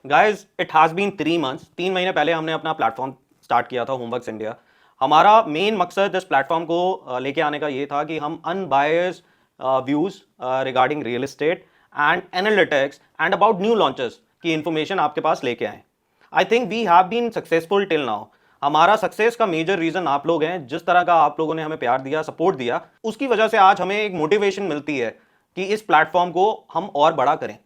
Guys it has been 3 months. 3 महीने पहले हमने अपना प्लेटफॉर्म स्टार्ट किया था, होमवर्क्स इंडिया। हमारा मेन मकसद इस प्लेटफॉर्म को लेके आने का ये था कि हम unbiased views regarding real estate and analytics and about new launches की इंफॉर्मेशन आपके पास लेके आए। I think we have been successful till now. हमारा सक्सेस का मेजर रीजन आप लोग हैं। जिस तरह का आप लोगों ने हमें प्यार दिया, सपोर्ट दिया, उसकी वजह से आज हमें एक मोटिवेशन मिलती है कि इस प्लेटफॉर्म को हम और बड़ा करें।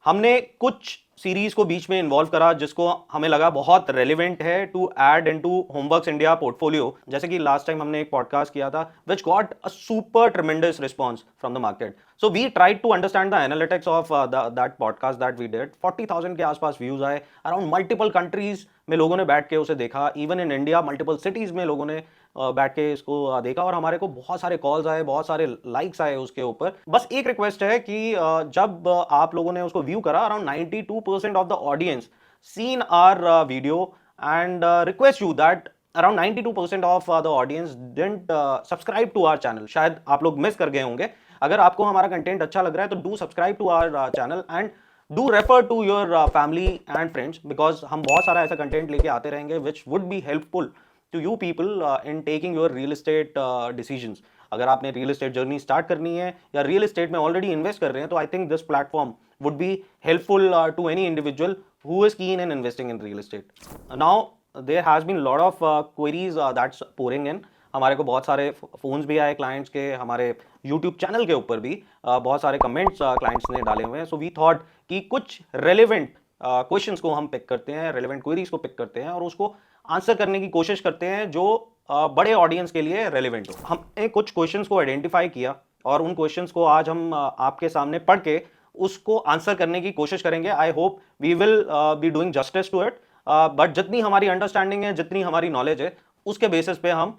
हमने कुछ सीरीज को बीच में इन्वॉल्व करा जिसको हमें लगा बहुत रेलिवेंट है to add into homeworks India portfolio. जैसे कि लास्ट टाइम हमने एक पॉडकास्ट किया था which got a super tremendous response from the market. So we tried to understand the analytics of that podcast that we did. 40,000 के आसपास views आए। Around multiple countries में लोगों ने बैठ के उसे देखा। Even in India multiple cities में लोगों ने बैठ के इसको देखा और हमारे को बहुत सारे कॉल्स आए, बहुत सारे लाइक्स आए उसके ऊपर। बस एक रिक्वेस्ट है कि जब आप लोगों ने उसको व्यू करा, around 92% of the audience seen our video and request you that around 92% of the audience didn't subscribe to our channel. शायद आप लोग मिस कर गए होंगे। अगर आपको हमारा कंटेंट अच्छा लग रहा है तो do subscribe to our channel and do refer to your family and friends, because हम बहुत सारा ऐसा कंटेंट लेके आते रहेंगे which would be helpful to you people in taking your real estate decisions. अगर आपने रियल एस्टेट जर्नी स्टार्ट करनी है या रियल एस्टेट में ऑलरेडी इन्वेस्ट कर रहे हैं तो I think this platform would be helpful to any individual who is keen in investing in real estate. Now there has been lot of queries that's pouring in. हमारे को बहुत सारे phones भी आए क्लाइंट्स के, हमारे यूट्यूब चैनल के ऊपर भी बहुत सारे कमेंट्स क्लाइंट्स ने डाले हुए हैं। सो वी थॉट कि कुछ रेलिवेंट क्वेश्चंस को हम पिक करते हैं, रेलिवेंट क्वेरीज को पिक करते हैं और उसको आंसर करने की कोशिश करते हैं जो बड़े ऑडियंस के लिए रेलिवेंट हो। हमने कुछ क्वेश्चंस को आइडेंटिफाई किया और उन क्वेश्चंस को आज हम आपके सामने पढ़ के उसको आंसर करने की कोशिश करेंगे। I hope we will be doing justice to it, but जितनी हमारी अंडरस्टैंडिंग है, जितनी हमारी नॉलेज है, उसके बेसिस पे हम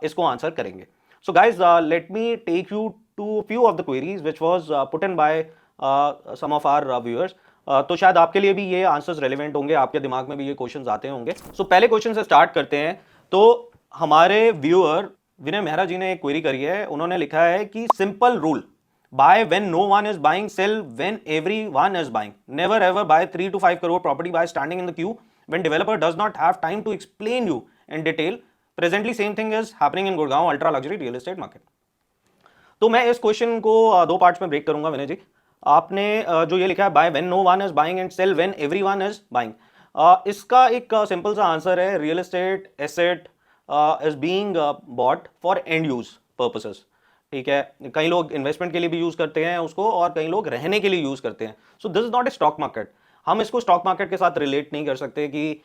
इसको आंसर करेंगे। So guys let me take you to few of the queries which was put in by some of our viewers. तो शायद आपके लिए भी ये आंसर्स रेलिवेंट होंगे, आपके दिमाग में भी ये क्वेश्चंस आते होंगे। सो पहले क्वेश्चन से स्टार्ट करते हैं। तो हमारे व्यूअर विनय मेहरा जी ने एक क्वेरी करी है। उन्होंने लिखा है कि simple rule, buy when no one is buying, sell when everyone is buying, never ever buy 3 to 5 crore property buy standing in the queue when developer does not have time to explain you in detail. Presently same thing is happening in Gurgaon ultra luxury real estate market. तो मैं इस question को दो parts में break करूंगा विनय जी। आपने जो ये लिखा है buy when no one is buying and sell when everyone is buying, इसका एक सिंपल सा आंसर है real estate asset is being bought for end use purposes. ठीक है, कई लोग इन्वेस्टमेंट के लिए भी यूज करते हैं उसको और कई लोग रहने के लिए यूज करते हैं। So this is not a stock market. हम इसको स्टॉक मार्केट के साथ रिलेट नहीं कर सकते कि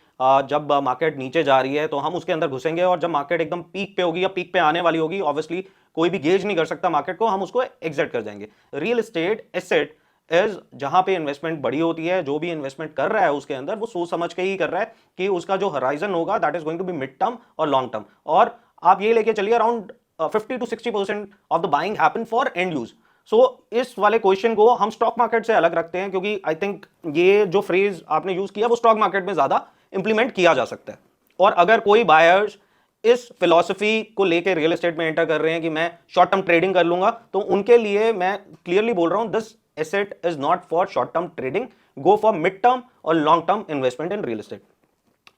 जब मार्केट नीचे जा रही है तो हम उसके अंदर घुसेंगे और जब मार्केट एकदम पीक पे होगी या पीक पे आने वाली होगी, ऑब्वियसली कोई भी गेज नहीं कर सकता मार्केट को, हम उसको एग्जिट कर जाएंगे। रियल एस्टेट एसेट इज जहां पे इन्वेस्टमेंट बड़ी होती है, जो भी इन्वेस्टमेंट कर रहा है उसके अंदर वो सोच समझ के ही कर रहा है कि उसका जो हराइजन होगा that is going to be mid term और लॉन्ग टर्म। और आप ये लेके चलिए around 50 to 60% of the buying happen for end use. So इस वाले क्वेश्चन को हम स्टॉक मार्केट से अलग रखते हैं क्योंकि आई थिंक ये जो फ्रेज आपने यूज किया वो स्टॉक मार्केट में ज्यादा इंप्लीमेंट किया जा सकता है। और अगर कोई बायर्स इस फिलॉसफी को लेके रियल एस्टेट में एंटर कर रहे हैं कि मैं शॉर्ट टर्म ट्रेडिंग कर लूंगा, तो उनके लिए मैं क्लियरली बोल रहा हूं this asset is not for short term trading, go for mid term और long term investment in real estate.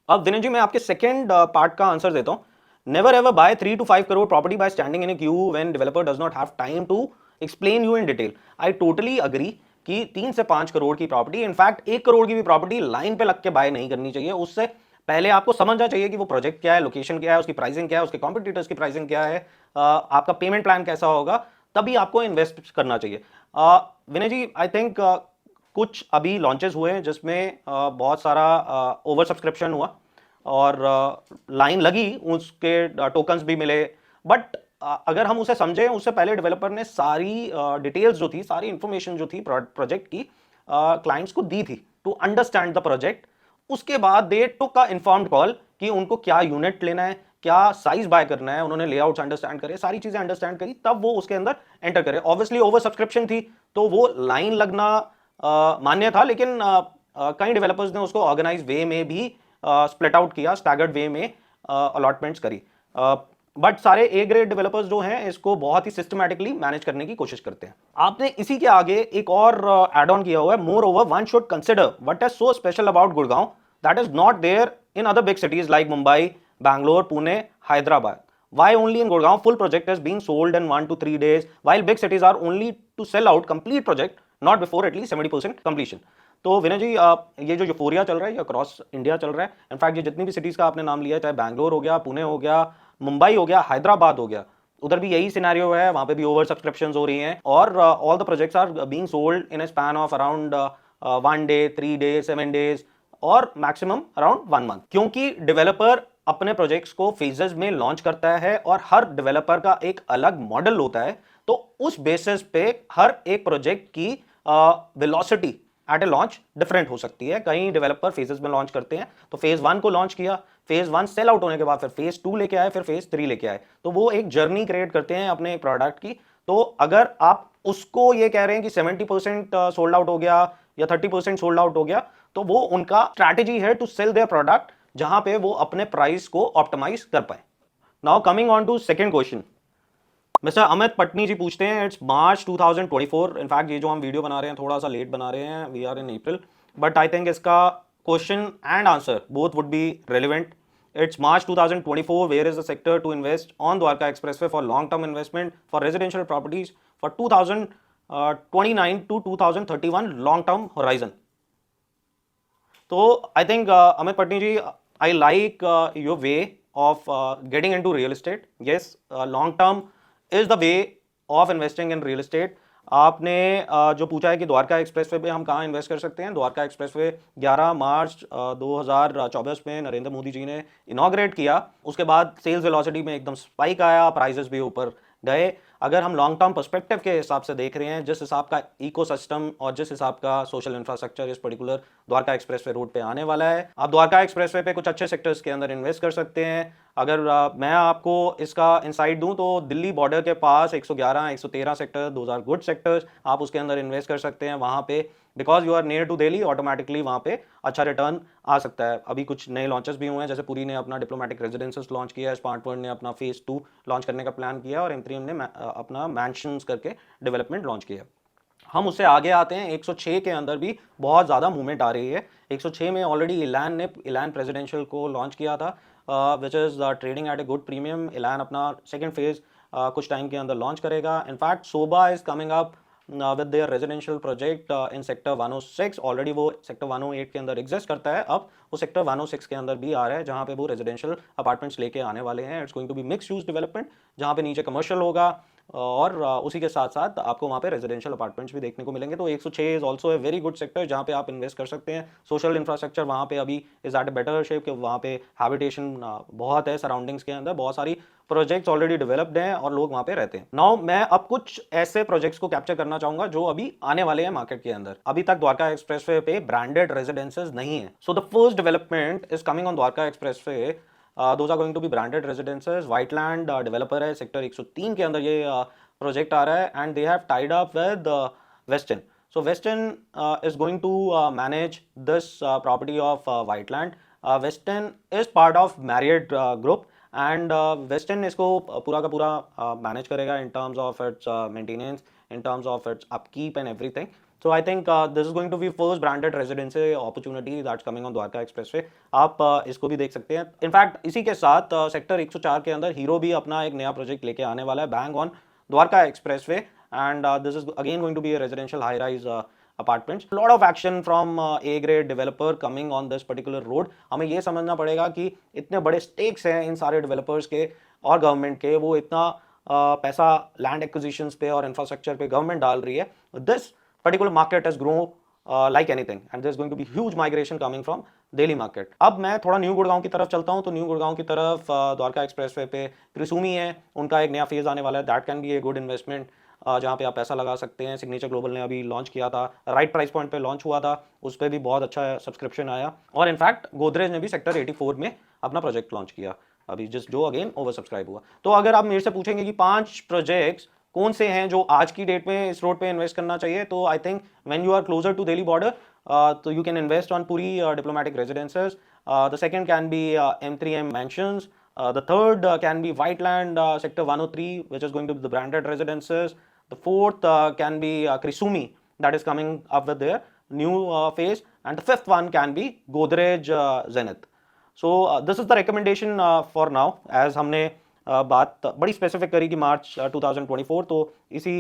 अब दिनेश जी मैं आपके सेकंड पार्ट का आंसर देता हूं। Never ever buy 3 to 5 crore property buy standing in a queue when developer does not have time to explain you in detail. I totally agree कि 3 से 5 करोड़ की property, in fact 1 crore की भी प्रॉपर्टी लाइन पे लग के बाय नहीं करनी चाहिए। उससे पहले आपको समझना चाहिए कि वो प्रोजेक्ट क्या है, लोकेशन क्या है, उसकी प्राइसिंग क्या है, उसके कॉम्पिटिटर्स की प्राइसिंग क्या है, आपका पेमेंट प्लान कैसा होगा, तभी आपको इन्वेस्ट करना चाहिए। विनय जी आई थिंक कुछ अभी लॉन्चेस हुए हैं जिसमें बहुत सारा ओवर सब्सक्रिप्शन हुआ और लाइन लगी, उसके टोकन्स भी मिले। बट अगर हम उसे समझें, उससे पहले डेवलपर ने सारी डिटेल्स जो थी, सारी इंफॉर्मेशन जो थी प्रोजेक्ट की क्लाइंट्स को दी थी टू अंडरस्टैंड द प्रोजेक्ट। उसके बाद दे टुक अ इन्फॉर्म्ड कॉल कि उनको क्या यूनिट लेना है, क्या साइज बाय करना है। उन्होंने लेआउट्स अंडरस्टैंड करे, सारी चीजें अंडरस्टैंड करी, तब वो उसके अंदर एंटर करे। ऑब्वियसली ओवर सब्सक्रिप्शन थी तो वो लाइन लगना मान्य था, लेकिन कई डेवलपर्स ने उसको ऑर्गेनाइज वे में भी स्प्लिट आउट किया, स्टैगर्ड वे में अलॉटमेंट्स करी। बट सारे ए ग्रेड डेवलपर्स जो हैं इसको बहुत ही सिस्टमैटिकली मैनेज करने की कोशिश करते हैं। आपने इसी के आगे एक और एड ऑन किया हुआ है, moreover one should consider what is so special about Gurgaon that is not there in other big cities like Mumbai, Bangalore, Pune, Hyderabad. Why only in Gurgaon full project is being sold in 1 to 3 days while big cities are only to sell out complete project not before at least 70% completion. तो विनय जी, ये जो euphoria चल रहा है ये across India चल रहा है. इनफैक्ट ये जितनी भी सिटीज का आपने नाम लिया, चाहे बैंगलोर हो गया, पुणे हो गया, मुंबई हो गया, हैदराबाद हो गया, उधर भी यही सिनेरियो है. वहां पे भी ओवर सब्सक्रिप्शंस हो रही हैं और all the projects are being sold in a span of around 1 day, 3 days, 7 days और मैक्सिमम अराउंड 1 मंथ. क्योंकि डेवलपर अपने प्रोजेक्ट्स को फेजेस में लॉन्च करता है और हर डेवलपर का एक अलग मॉडल होता है, तो उस बेसिस पे हर एक प्रोजेक्ट की velocity at A launch different हो सकती है. कई डेवलपर फेजेस में लॉन्च करते हैं, तो फेज 1 को लॉन्च किया, फेज 1 सेल आउट होने के बाद फिर फेज 2 लेके आए, फिर फेज 3 लेके आए, तो वो एक जर्नी क्रिएट करते हैं अपने प्रोडक्ट की. तो अगर आप उसको ये कह रहे हैं कि 70% सोल्ड आउट हो गया या 30% सोल्ड आउट हो गया, तो वो उनका स्ट्रैटेजी है टू सेल देयर प्रोडक्ट जहां पे वो अपने प्राइस को ऑप्टिमाइज कर पाए. Now coming on to second question, mister Amit Patni ji पूछते हैं, इट्स मार्च 2024. इनफैक्ट ये जो हम वीडियो बना रहे हैं थोड़ा सा लेट बना रहे हैं, we are in April, but I think इसका question and answer both would be relevant. It's March 2024. Where is the sector to invest on Dwarka Expressway for long-term investment for residential properties for 2029 to 2031 long-term horizon? So I think Amit Patni ji, I like your way of getting into real estate. Yes, long-term is the way of investing in real estate. आपने जो पूछा है कि Dwarka expressway पे हम कहाँ invest कर सकते हैं. द्वारका एक्सप्रेसवे 11 मार्च 2024 में नरेंद्र मोदी जी ने इनॉग्रेट किया. उसके बाद सेल्स वेलोसिटी में एकदम स्पाइक आया, प्राइसेस भी ऊपर गए. अगर हम लॉन्ग टर्म पर्सपेक्टिव के हिसाब से देख रहे हैं, जिस हिसाब का इकोसिस्टम और जिस हिसाब का सोशल इंफ्रास्ट्रक्चर इस पर्टिकुलर द्वारका एक्सप्रेसवे रोड पे आने वाला है, आप द्वारका एक्सप्रेसवे पे कुछ अच्छे सेक्टर्स के अंदर इन्वेस्ट कर सकते हैं. अगर मैं आपको इसका इंसाइट दूं तो दिल्ली बॉर्डर के पास 111, 113 sector, those are good sectors. आप उसके अंदर इन्वेस्ट कर सकते हैं. वहां पे because you are near to Delhi, automatically वहां पे अच्छा रिटर्न आ सकता है. अभी कुछ नए लॉन्चेस भी हुए हैं, जैसे पुरी ने अपना डिप्लोमेटिक रेजिडेंसेस लॉन्च किया है, स्मार्ट वर्ल्ड ने अपना फेज 2 लॉन्च करने का प्लान किया और M3M ने अपना मैंशंस करके डेवलपमेंट लॉन्च किया. हम उससे आगे आते हैं, 106 के अंदर भी बहुत ज़्यादा मूवमेंट आ रही है. 106 में ऑलरेडी इलान ने इलान प्रेसिडेंशियल को लॉन्च किया था, which is trading at a good premium. इलान अपना सेकेंड फेज कुछ टाइम के अंदर लॉन्च करेगा. In fact Zobah is coming up with their residential project in sector 106. Already वो सेक्टर 108 के अंदर एग्जिस्ट करता है, अब वो सेक्टर 106 के अंदर भी आ रहा है, जहाँ पे वो रेजिडेंशियल अपार्टमेंट्स लेके आने वाले हैं. It's going to be mix use development, जहाँ पे नीचे कमर्शियल होगा और उसी के साथ साथ आपको वहाँ पे रेजिडेंशियल अपार्टमेंट्स भी देखने को मिलेंगे. तो 106 is also a very good sector जहाँ पे आप इन्वेस्ट कर सकते हैं. सोशल इंफ्रास्ट्रक्चर वहाँ पे अभी is at a better shape, कि वहाँ पे हैबिटेशन बहुत है, सराउंडिंग्स के अंदर बहुत सारी प्रोजेक्ट्स ऑलरेडी डेवलप्ड हैं और लोग वहाँ पे रहते हैं. नाउ मैं अब कुछ ऐसे प्रोजेक्ट्स को कैप्चर करना चाहूंगा जो अभी आने वाले हैं मार्केट के अंदर. अभी तक द्वारका एक्सप्रेसवे पे ब्रांडेड रेजिडेंसेज नहीं है. So the first development is coming on Dwarka expressway. Those are going to be branded residences. Whiteland developer है, सेक्टर 103 के अंदर ये प्रोजेक्ट आ रहा है, and they have tied up with Western. So Western is going to manage this property of Whiteland. Western is part of Marriott group, and Western इसको पूरा का पूरा manage करेगा in terms of its maintenance, in terms of its upkeep and everything. So I think this is going to be first branded residence opportunity that's coming on Dwarka Expressway. आप इसको भी देख सकते हैं. इनफैक्ट इसी के साथ सेक्टर 104 के अंदर हीरो भी अपना एक नया प्रोजेक्ट लेके आने वाला है, bang on Dwarka Expressway, and this is again going to be a residential high-rise apartments. A lot of action from A-grade developer coming on this particular road. हमें ये समझना पड़ेगा कि इतने बड़े stakes हैं इन सारे developers के और गवर्नमेंट के, वो इतना पैसा लैंड एक्विजिशंस पे और इंफ्रास्ट्रक्चर पे गवर्नमेंट डाल रही है. This particular market has grow like anything, and there's going to be huge migration coming from Delhi market. अब मैं थोड़ा न्यू गुड़गांव की तरफ चलता हूं. तो न्यू गुड़गांव की तरफ द्वारका एक्सप्रेसवे पे क्रिसुमी है, उनका एक नया फेज आने वाला है. That can be a good investment, जहाँ पे आप पैसा लगा सकते हैं. सिग्नेचर ग्लोबल ने अभी लॉन्च किया था, राइट प्राइस पॉइंट पे लॉन्च हुआ था, उस पर भी बहुत अच्छा सब्सक्रिप्शन आया. और इनफैक्ट गोदरेज ने भी सेक्टर 84 में अपना प्रोजेक्ट लॉन्च किया अभी, जो अगेन ओवर सब्सक्राइब हुआ. तो अगर आप मेरे से पूछेंगे कि 5 प्रोजेक्ट्स कौन से हैं जो आज की डेट में इस रोड पे इन्वेस्ट करना चाहिए, तो I think when you are closer to Delhi border, so you can invest on Puri diplomatic residences. The second can be M3M mansions. The third can be Whiteland Sector 103, which is going to be the branded residences. The fourth can be Krisumi, that is coming up with their new phase. And the fifth one can be Godrej Zenith. So this is the recommendation for now, as हमने बात बड़ी specific करी कि मार्च 2024, तो इसी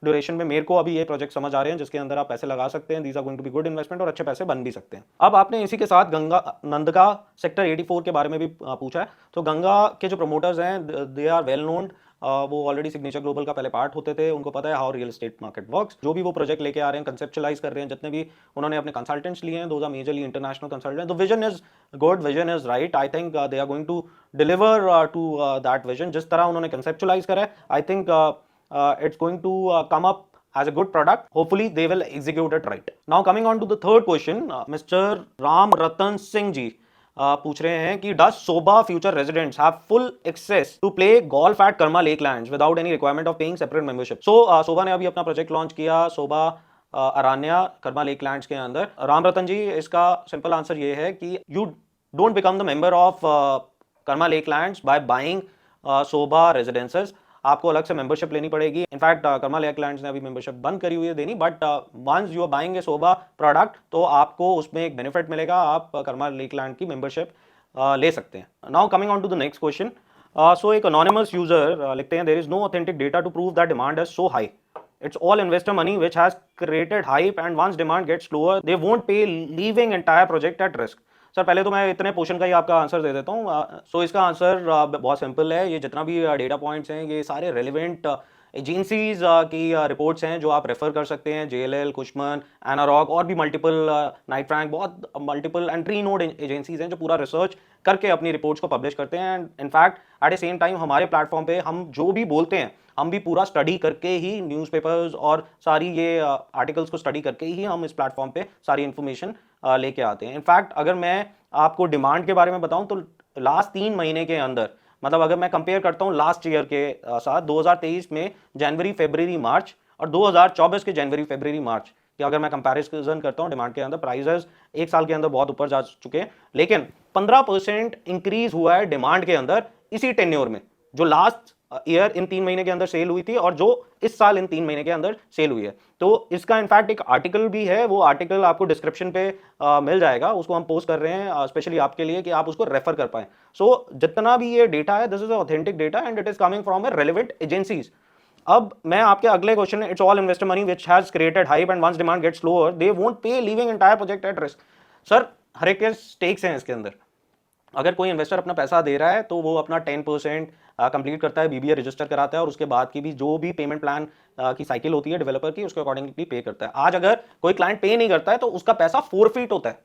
duration में मेरे को अभी ये प्रोजेक्ट समझ आ रहे हैं जिसके अंदर आप पैसे लगा सकते हैं. These are going to be good investment और अच्छे पैसे बन भी सकते हैं. अब आपने इसी के साथ गंगा नंदका सेक्टर 84 के बारे में भी पूछा है. तो गंगा के जो प्रमोटर्स हैं, दे आर वेल नोन. वो ऑलरेडी सिग्नेचर ग्लोबल का पहले पार्ट होते थे. उनको पता है how real estate market works. जो भी वो प्रोजेक्ट लेके आ रहे हैं, कंसेप्चुलाइज कर रहे हैं, जितने भी उन्होंने अपने कंसल्टेंट्स लिए हैं, those are majorly international consultant. The vision is good, vision is right. I think they are going to deliver to that vision. जिस तरह उन्होंने कंसेप्चुलाइज करा है, I think it's going to come up as a good product. Hopefully they will execute it right. Now coming on to the third question, Mr. Ram Ratan Singh ji पूछ रहे हैं कि does Sobha future residents have full access to play golf at Karma Lake Lands without any requirement of paying separate membership? So Sobha ने अभी अपना project launch किया, Sobha अरान्या Karma lake lands के अंदर. राम रतन जी, इसका सिंपल आंसर ये है कि you don't become the member of Karma lake lands by buying Sobha residences. आपको अलग से मेंबरशिप लेनी पड़ेगी. इनफैक्ट कर्मा लेक लैंड्स ने अभी मेंबरशिप बंद करी हुई है देनी, but once you are buying a Sobha product तो आपको उसमें एक बेनिफिट मिलेगा. आप कर्मा लेक लैंड की मेंबरशिप ले सकते हैं. Now coming on to the next question. So एक अनोनिमस यूजर लिखते हैं, there is no authentic data to prove that demand is so high. It's all investor money which has created hype, and once demand gets lower, they won't pay, leaving entire project at risk. Sir पहले तो मैं इतने portion का ही आपका answer दे देता हूँ. सो इसका answer बहुत सिंपल है. ये जितना भी डेटा पॉइंट्स हैं, ये सारे रेलिवेंट एजेंसीज की रिपोर्ट्स हैं जो आप रेफर कर सकते हैं. JLL, कुशमन, एनारॉक और भी मल्टीपल, नाइट फ्रैंक, बहुत multiple and tree node agencies हैं जो पूरा रिसर्च करके अपनी रिपोर्ट्स को पब्लिश करते हैं. And in fact at the same time हमारे प्लेटफॉर्म पे हम जो भी बोलते हैं, हम भी पूरा स्टडी करके ही न्यूज़पेपर्स और सारी ये आर्टिकल्स को स्टडी करके ही हम इस प्लेटफॉर्म पे सारी इन्फॉर्मेशन लेके आते हैं. इनफैक्ट अगर मैं आपको डिमांड के बारे में बताऊं तो लास्ट 3 महीने के अंदर, मतलब अगर मैं कंपेयर करता हूं लास्ट ईयर के साथ, 2023 में जनवरी, फरवरी, मार्च और 2024 के जनवरी, फरवरी, मार्च कि अगर मैं कंपैरिजन करता हूं डिमांड के अंदर, प्राइसेस एक साल के अंदर बहुत ऊपर जा चुके हैं. लेकिन 15% इंक्रीज हुआ है डिमांड के अंदर इसी टेन्योर में, जो लास्ट ईयर इन 3 महीने के अंदर सेल हुई थी और जो इस साल इन 3 महीने के अंदर सेल हुई है. तो इसका इनफैक्ट एक आर्टिकल भी है, वो आर्टिकल आपको डिस्क्रिप्शन पे मिल जाएगा. उसको हम पोस्ट कर रहे हैं स्पेशली आपके लिए कि आप उसको रेफर कर पाएं. सो जितना भी ये डेटा है, this is authentic data and it is coming from a relevant agencies. अब मैं आपके अगले question, it's all investor money which has created hype and once demand gets lower they won't pay, leaving entire project at risk. Sir हर एक के stakes हैं इसके अंदर. अगर कोई इन्वेस्टर अपना पैसा दे रहा है तो वो अपना 10% कंप्लीट करता है, BBA रजिस्टर कराता है और उसके बाद की भी जो भी पेमेंट प्लान की साइकिल होती है डेवलपर की, उसके अकॉर्डिंगली पे करता है. आज अगर कोई क्लाइंट पे नहीं करता है तो उसका पैसा फोरफीट होता है.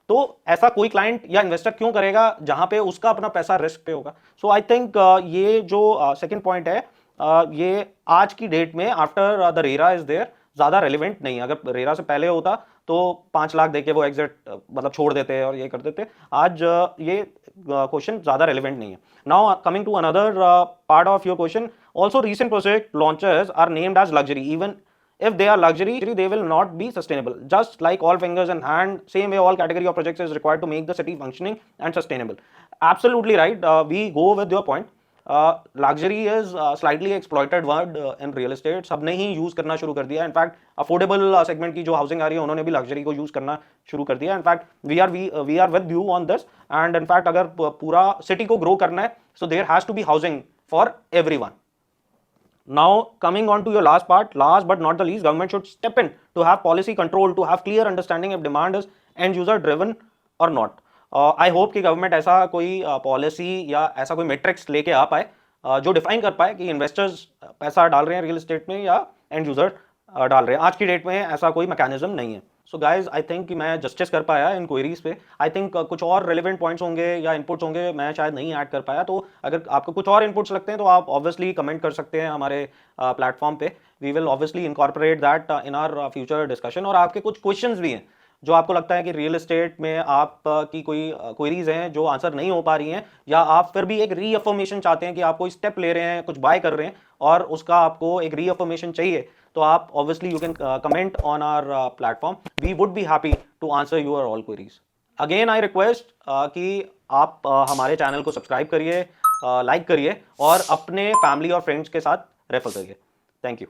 तो ऐसा कोई क्लाइंट या इन्वेस्टर क्यों करेगा जहां पे उसका अपना पैसा रिस्क पे होगा. सो आई थिंक ये जो सेकंड पॉइंट है, ये आज की डेट में after the RERA is there ज़्यादा रेलिवेंट नहीं है. अगर रेरा से पहले होता तो 5 लाख देके वो एग्जिट मतलब छोड़ देते और ये कर देते. आज ये क्वेश्चन ज़्यादा रेलिवेंट नहीं है. Now coming to another part of your question, also recent project launches are named as luxury. Even if they are luxury, they will not be sustainable. Just like all fingers in hand, same way all category of projects is required to make the city functioning and sustainable. Absolutely right. We go with your point. Luxury is slightly exploited word in real estate. सबने ही use करना शुरू कर दिया. In fact affordable segment की जो housing आ रही है, उन्होंने भी लग्जरी को यूज करना शुरू कर दिया. In fact we are with you on this. And in fact अगर पूरा सिटी को ग्रो करना है, so there has to be housing for everyone. Now coming on to your last part, last but not the least, government should step in to have policy control, to have clear understanding if demand is end user driven or not. I hope कि government ऐसा कोई policy या ऐसा कोई matrix लेके आ पाए जो define कर पाए कि इन्वेस्टर्स पैसा डाल रहे हैं रियल एस्टेट में या एंड यूजर डाल रहे हैं. आज की डेट में ऐसा कोई मैकेनिज्म नहीं है. सो गाइज आई थिंक कि मैं जस्टिस कर पाया इन क्वेरीज पे. आई थिंक कुछ और रेलिवेंट पॉइंट्स होंगे या इनपुट्स होंगे मैं शायद नहीं ऐड कर पाया. तो अगर आपको कुछ और इनपुट्स लगते हैं तो आप ऑब्वियसली कमेंट कर सकते हैं हमारे प्लेटफॉर्म पे. We will obviously incorporate that in our future discussion. और आपके कुछ क्वेश्चंस भी हैं जो आपको लगता है कि रियल एस्टेट में आप की कोई क्वेरीज हैं जो आंसर नहीं हो पा रही हैं, या आप फिर भी एक रीअफर्मेशन चाहते हैं कि आप कोई स्टेप ले रहे हैं, कुछ बाय कर रहे हैं और उसका आपको एक रीअफर्मेशन चाहिए, तो आप obviously you can comment on our platform. We would be happy to answer your all queries. Again I request कि आप हमारे चैनल को सब्सक्राइब करिए, लाइक करिए और अपने फैमिली और फ्रेंड्स के साथ रेफर करिए। Thank you.